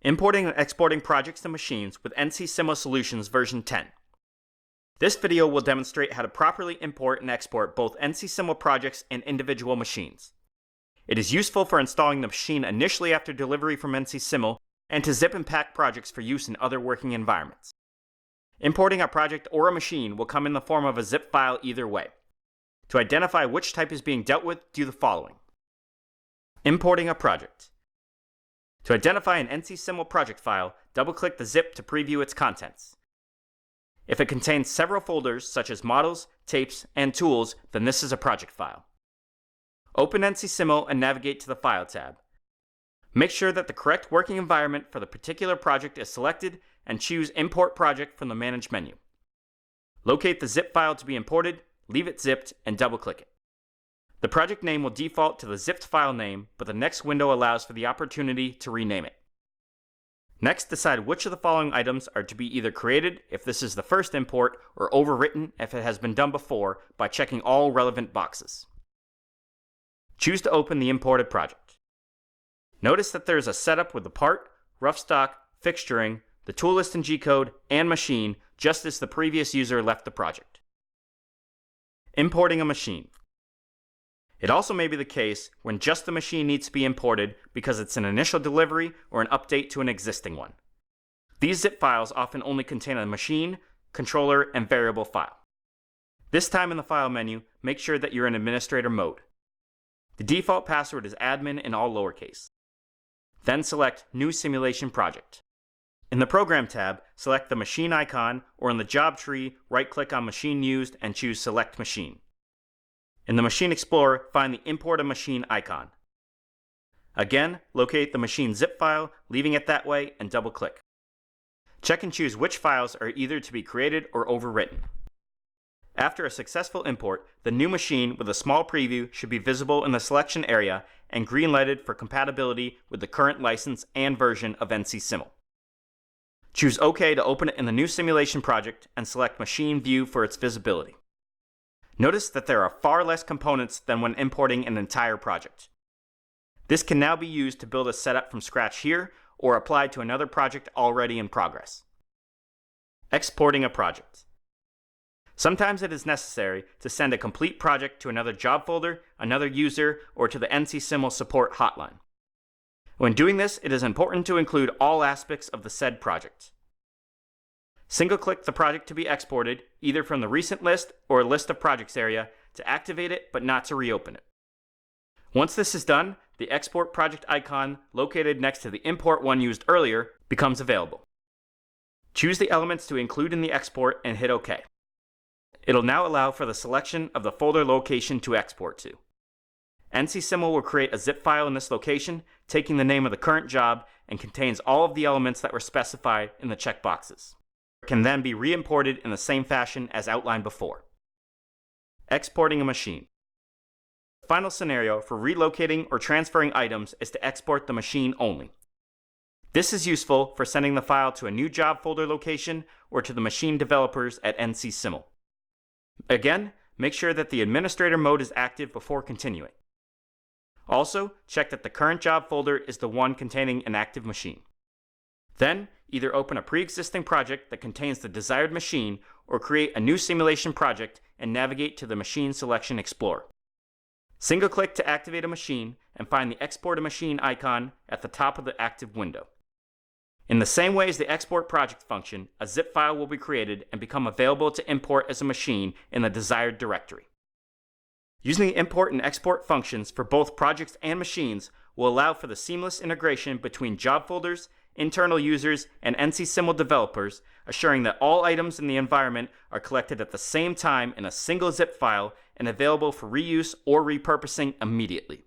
Importing and exporting projects to machines with NC Solutions version 10. This video will demonstrate how to properly import and export both NC projects and individual machines. It is useful for installing the machine initially after delivery from NC and to zip and pack projects for use in other working environments. Importing a project or a machine will come in the form of a zip file either way. To identify which type is being dealt with, do the following. Importing a project. To identify an NC project file, double-click the zip to preview its contents. If it contains several folders such as models, tapes, and tools, then this is a project file. Open NC and navigate to the File tab. Make sure that the correct working environment for the particular project is selected and choose Import Project from the Manage menu. Locate the zip file to be imported, leave it zipped, and double-click it. The project name will default to the zipped file name, but the next window allows for the opportunity to rename it. Next, decide which of the following items are to be either created if this is the first import or overwritten if it has been done before by checking all relevant boxes. Choose to open the imported project. Notice that there is a setup with the part, rough stock, fixturing, the tool list and G-code, and machine, just as the previous user left the project. Importing a machine. It also may be the case when just the machine needs to be imported because it's an initial delivery or an update to an existing one. These zip files often only contain a machine, controller, and variable file. This time in the File menu, make sure that you're in administrator mode. The default password is admin in all lowercase. Then select New Simulation Project. In the Program tab, select the machine icon, or in the job tree, right-click on Machine Used and choose Select Machine. In the Machine Explorer, find the Import a Machine icon. Again, locate the machine zip file, leaving it that way, and double-click. Check and choose which files are either to be created or overwritten. After a successful import, the new machine with a small preview should be visible in the selection area and green-lighted for compatibility with the current license and version of NC Choose OK to open it in the new simulation project and select Machine View for its visibility. Notice that there are far less components than when importing an entire project. This can now be used to build a setup from scratch here or applied to another project already in progress. Exporting a project. Sometimes it is necessary to send a complete project to another job folder, another user, or to the NC support hotline. When doing this, it is important to include all aspects of the said project. Single-click the project to be exported, either from the Recent List or List of Projects area, to activate it but not to reopen it. Once this is done, the Export Project icon located next to the import one used earlier becomes available. Choose the elements to include in the export and hit OK. It'll now allow for the selection of the folder location to export to. NC will create a zip file in this location, taking the name of the current job, and contains all of the elements that were specified in the checkboxes. It can then be re-imported in the same fashion as outlined before. Exporting a machine. The final scenario for relocating or transferring items is to export the machine only. This is useful for sending the file to a new job folder location or to the machine developers at NC Again, make sure that the administrator mode is active before continuing. Also, check that the current job folder is the one containing an active machine. Then, either open a pre-existing project that contains the desired machine or create a new simulation project and navigate to the Machine Selection Explorer. Single-click to activate a machine and find the Export a Machine icon at the top of the active window. In the same way as the Export Project function, a zip file will be created and become available to import as a machine in the desired directory. Using the import and export functions for both projects and machines will allow for the seamless integration between job folders, internal users, and NC developers, assuring that all items in the environment are collected at the same time in a single zip file and available for reuse or repurposing immediately.